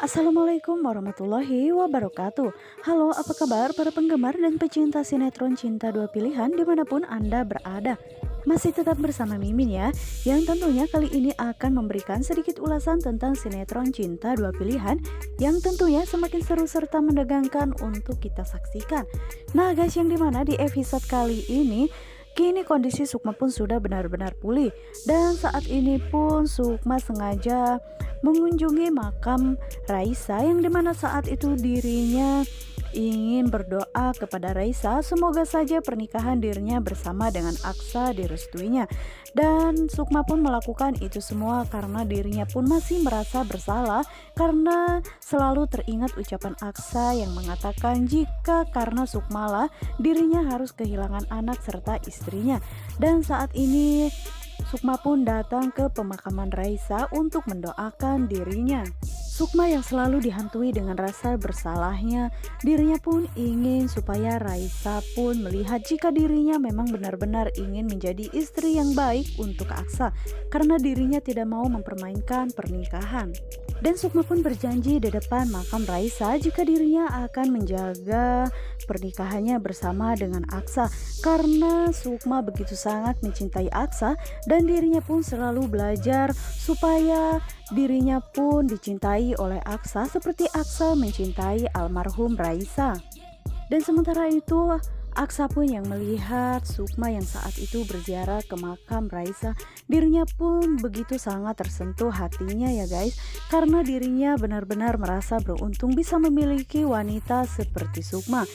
Assalamualaikum warahmatullahi wabarakatuh. Halo, apa kabar para penggemar dan pecinta sinetron Cinta Dua Pilihan dimanapun Anda berada. Masih tetap bersama Mimin ya, yang tentunya kali ini akan memberikan sedikit ulasan tentang sinetron Cinta Dua Pilihan yang tentunya semakin seru serta menegangkan untuk kita saksikan. Nah guys, yang dimana di episode kali ini kini kondisi Sukma pun sudah benar-benar pulih dan saat ini pun Sukma sengaja mengunjungi makam Raisa yang dimana saat itu dirinya ingin berdoa kepada Raisa semoga saja pernikahan dirinya bersama dengan Aksa direstuinya. Dan Sukma pun melakukan itu semua karena dirinya pun masih merasa bersalah karena selalu teringat ucapan Aksa yang mengatakan jika karena Sukma lah dirinya harus kehilangan anak serta istrinya. Dan saat ini Sukma pun datang ke pemakaman Raisa untuk mendoakan dirinya. Sukma yang selalu dihantui dengan rasa bersalahnya, dirinya pun ingin supaya Raisa pun melihat jika dirinya memang benar-benar ingin menjadi istri yang baik untuk Aksa karena dirinya tidak mau mempermainkan pernikahan. Dan Sukma pun berjanji di depan makam Raisa jika dirinya akan menjaga pernikahannya bersama dengan Aksa karena Sukma begitu sangat mencintai Aksa dan dirinya pun selalu belajar supaya dirinya pun dicintai oleh Aksa seperti Aksa mencintai almarhum Raisa. Dan sementara itu Aksa pun yang melihat Sukma yang saat itu berziarah ke makam Raisa, dirinya pun begitu sangat tersentuh hatinya ya guys, karena dirinya benar-benar merasa beruntung bisa memiliki wanita seperti Sukma.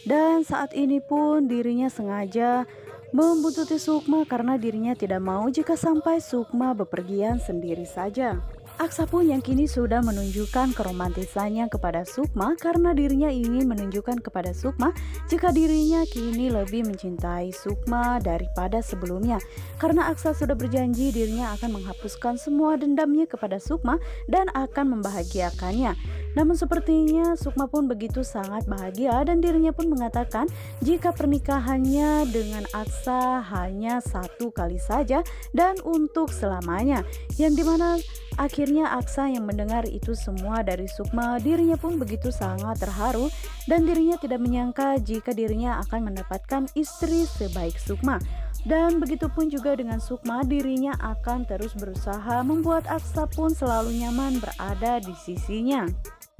Dan saat ini pun dirinya sengaja membuntuti Sukma karena dirinya tidak mau jika sampai Sukma bepergian sendiri saja. Aksa pun yang kini sudah menunjukkan keromantisannya kepada Sukma karena dirinya ingin menunjukkan kepada Sukma jika dirinya kini lebih mencintai Sukma daripada sebelumnya. Karena Aksa sudah berjanji dirinya akan menghapuskan semua dendamnya kepada Sukma dan akan membahagiakannya. Namun sepertinya Sukma pun begitu sangat bahagia dan dirinya pun mengatakan jika pernikahannya dengan Aksa hanya satu kali saja dan untuk selamanya. Yang dimana akhirnya Aksa yang mendengar itu semua dari Sukma, dirinya pun begitu sangat terharu dan dirinya tidak menyangka jika dirinya akan mendapatkan istri sebaik Sukma. Dan begitu pun juga dengan Sukma, dirinya akan terus berusaha membuat Aksa pun selalu nyaman berada di sisinya.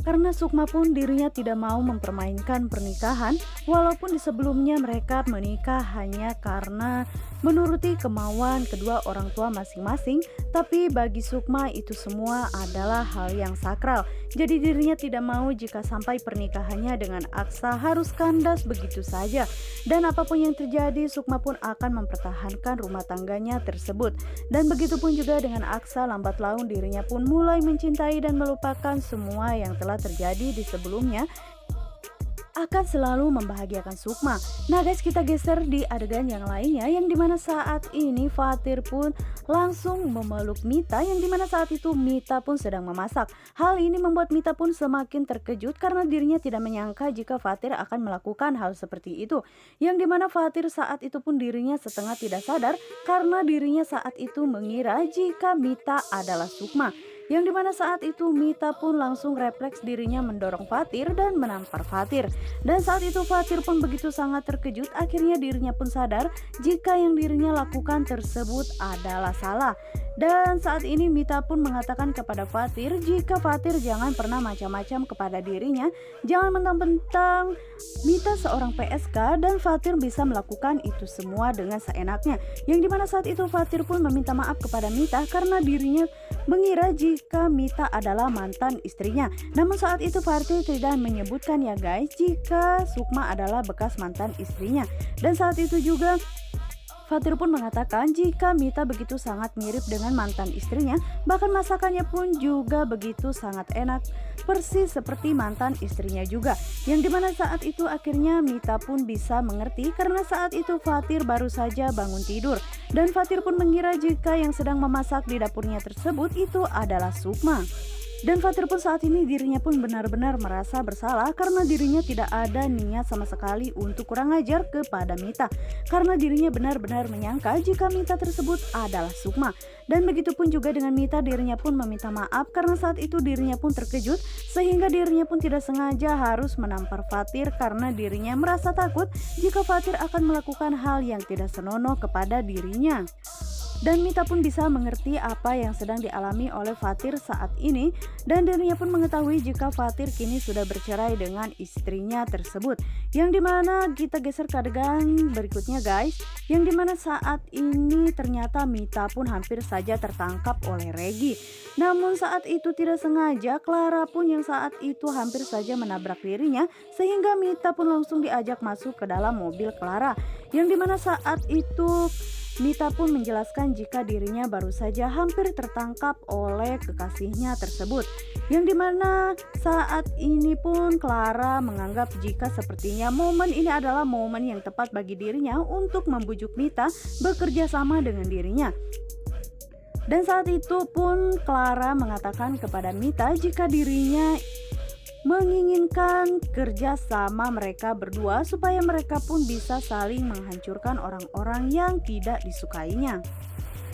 Karena Sukma pun dirinya tidak mau mempermainkan pernikahan walaupun di sebelumnya mereka menikah hanya karena menuruti kemauan kedua orang tua masing-masing, tapi bagi Sukma itu semua adalah hal yang sakral. Jadi dirinya tidak mau jika sampai pernikahannya dengan Aksa harus kandas begitu saja. Dan apapun yang terjadi Sukma pun akan mempertahankan rumah tangganya tersebut. Dan begitu pun juga dengan Aksa, lambat laun dirinya pun mulai mencintai dan melupakan semua yang telah terjadi di sebelumnya akan selalu membahagiakan Sukma. Nah guys, kita geser di adegan yang lainnya yang dimana saat ini Fatir pun langsung memeluk Mita yang dimana saat itu Mita pun sedang memasak. Hal ini membuat Mita pun semakin terkejut karena dirinya tidak menyangka jika Fatir akan melakukan hal seperti itu. Yang dimana Fatir saat itu pun dirinya setengah tidak sadar karena dirinya saat itu mengira jika Mita adalah Sukma. Yang dimana saat itu Mita pun langsung refleks dirinya mendorong Fatir dan menampar Fatir. Dan saat itu Fatir pun begitu sangat terkejut, akhirnya dirinya pun sadar jika yang dirinya lakukan tersebut adalah salah. Dan saat ini Mita pun mengatakan kepada Fatir jika Fatir jangan pernah macam-macam kepada dirinya, jangan mentang-mentang Mita seorang PSK dan Fatir bisa melakukan itu semua dengan seenaknya. Yang dimana saat itu Fatir pun meminta maaf kepada Mita karena dirinya mengira jika Mita adalah mantan istrinya. Namun saat itu Fatir tidak menyebutkan ya guys jika Sukma adalah bekas mantan istrinya. Dan saat itu juga Fatir pun mengatakan jika Mita begitu sangat mirip dengan mantan istrinya, bahkan masakannya pun juga begitu sangat enak, persis seperti mantan istrinya juga. Yang dimana saat itu akhirnya Mita pun bisa mengerti karena saat itu Fatir baru saja bangun tidur. Dan Fatir pun mengira jika yang sedang memasak di dapurnya tersebut itu adalah Sukma. Dan Fatir pun saat ini dirinya pun benar-benar merasa bersalah karena dirinya tidak ada niat sama sekali untuk kurang ajar kepada Mita. Karena dirinya benar-benar menyangka jika Mita tersebut adalah Sukma. Dan begitupun juga dengan Mita, dirinya pun meminta maaf karena saat itu dirinya pun terkejut sehingga dirinya pun tidak sengaja harus menampar Fatir karena dirinya merasa takut jika Fatir akan melakukan hal yang tidak senonoh kepada dirinya. Dan Mita pun bisa mengerti apa yang sedang dialami oleh Fatir saat ini, dan dirinya pun mengetahui jika Fatir kini sudah bercerai dengan istrinya tersebut. Yang dimana kita geser ke adegan berikutnya guys, yang dimana saat ini ternyata Mita pun hampir saja tertangkap oleh Regi. Namun saat itu tidak sengaja Clara pun yang saat itu hampir saja menabrak dirinya, sehingga Mita pun langsung diajak masuk ke dalam mobil Clara. Yang dimana saat itu Mita pun menjelaskan jika dirinya baru saja hampir tertangkap oleh kekasihnya tersebut. Yang dimana saat ini pun Clara menganggap jika sepertinya momen ini adalah momen yang tepat bagi dirinya untuk membujuk Mita bekerja sama dengan dirinya. Dan saat itu pun Clara mengatakan kepada Mita jika dirinya menginginkan kerja sama mereka berdua supaya mereka pun bisa saling menghancurkan orang-orang yang tidak disukainya.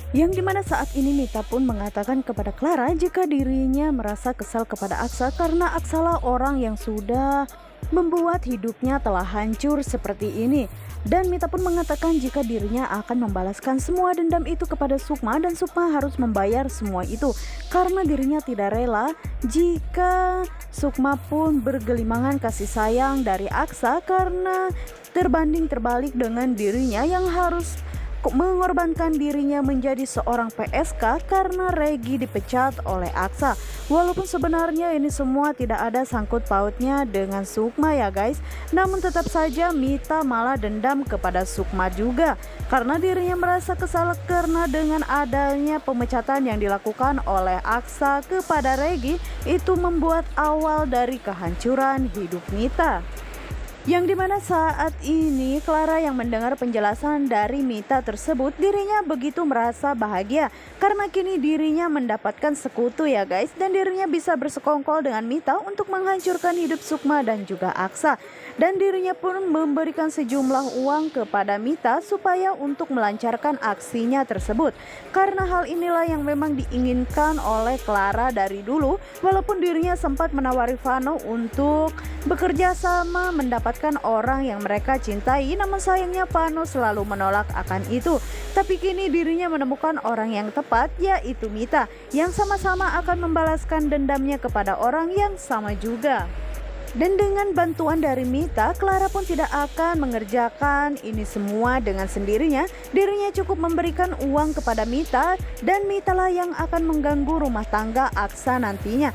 Yang dimana saat ini Mita pun mengatakan kepada Clara jika dirinya merasa kesal kepada Aksa karena Aksalah orang yang sudah membuat hidupnya telah hancur seperti ini. Dan Mita pun mengatakan jika dirinya akan membalaskan semua dendam itu kepada Sukma, dan Sukma harus membayar semua itu karena dirinya tidak rela jika Sukma pun bergelimangan kasih sayang dari Aksa karena terbanding terbalik dengan dirinya yang harus mengorbankan dirinya menjadi seorang PSK karena Regi dipecat oleh Aksa. Walaupun sebenarnya ini semua tidak ada sangkut pautnya dengan Sukma ya guys, namun tetap saja Mita malah dendam kepada Sukma juga karena dirinya merasa kesal karena dengan adanya pemecatan yang dilakukan oleh Aksa kepada Regi itu membuat awal dari kehancuran hidup Mita. Yang dimana saat ini Clara yang mendengar penjelasan dari Mita tersebut, dirinya begitu merasa bahagia karena kini dirinya mendapatkan sekutu ya guys, dan dirinya bisa bersekongkol dengan Mita untuk menghancurkan hidup Sukma dan juga Aksa. Dan dirinya pun memberikan sejumlah uang kepada Mita supaya untuk melancarkan aksinya tersebut. Karena hal inilah yang memang diinginkan oleh Clara dari dulu, walaupun dirinya sempat menawari Vano untuk bekerja sama mendapatkan orang yang mereka cintai, namun sayangnya Vano selalu menolak akan itu. Tapi kini dirinya menemukan orang yang tepat, yaitu Mita, yang sama-sama akan membalaskan dendamnya kepada orang yang sama juga. Dan dengan bantuan dari Mita, Clara pun tidak akan mengerjakan ini semua dengan sendirinya. Dirinya cukup memberikan uang kepada Mita, dan Mita lah yang akan mengganggu rumah tangga Aksa nantinya.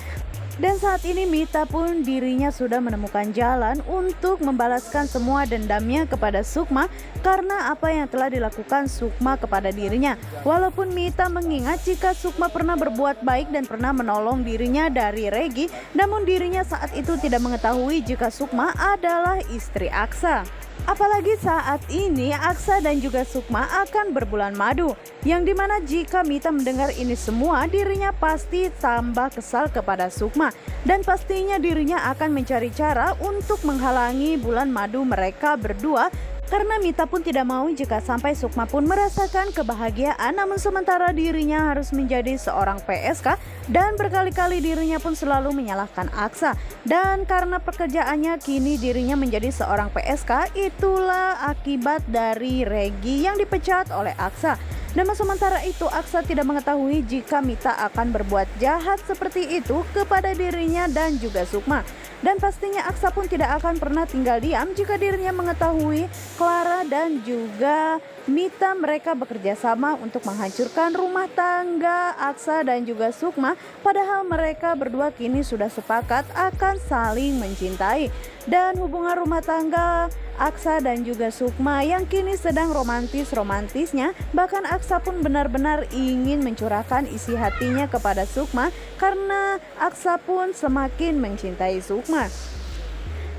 Dan saat ini Mita pun dirinya sudah menemukan jalan untuk membalaskan semua dendamnya kepada Sukma karena apa yang telah dilakukan Sukma kepada dirinya. Walaupun Mita mengingat jika Sukma pernah berbuat baik dan pernah menolong dirinya dari Regi, namun dirinya saat itu tidak mengetahui jika Sukma adalah istri Aksa. Apalagi saat ini Aksa dan juga Sukma akan berbulan madu, yang dimana jika Mita mendengar ini semua, dirinya pasti tambah kesal kepada Sukma, dan pastinya dirinya akan mencari cara untuk menghalangi bulan madu mereka berdua. Karena Mita pun tidak mau jika sampai Sukma pun merasakan kebahagiaan, namun sementara dirinya harus menjadi seorang PSK, dan berkali-kali dirinya pun selalu menyalahkan Aksa. Dan karena pekerjaannya kini dirinya menjadi seorang PSK, itulah akibat dari Regi yang dipecat oleh Aksa. Namun sementara itu Aksa tidak mengetahui jika Mita akan berbuat jahat seperti itu kepada dirinya dan juga Sukma. Dan pastinya Aksa pun tidak akan pernah tinggal diam jika dirinya mengetahui Clara dan juga Mita mereka bekerja sama untuk menghancurkan rumah tangga Aksa dan juga Sukma. Padahal mereka berdua kini sudah sepakat akan saling mencintai. Dan hubungan rumah tangga Aksa dan juga Sukma yang kini sedang romantis-romantisnya. Bahkan Aksa pun benar-benar ingin mencurahkan isi hatinya kepada Sukma karena Aksa pun semakin mencintai Sukma.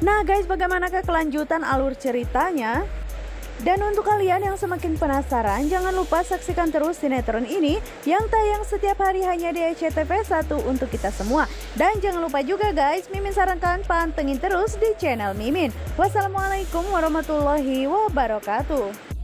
Nah guys, bagaimanakah kelanjutan alur ceritanya? Dan untuk kalian yang semakin penasaran, jangan lupa saksikan terus sinetron ini yang tayang setiap hari hanya di SCTV 1 untuk kita semua. Dan jangan lupa juga guys, Mimin sarankan pantengin terus di channel Mimin. Wassalamualaikum warahmatullahi wabarakatuh.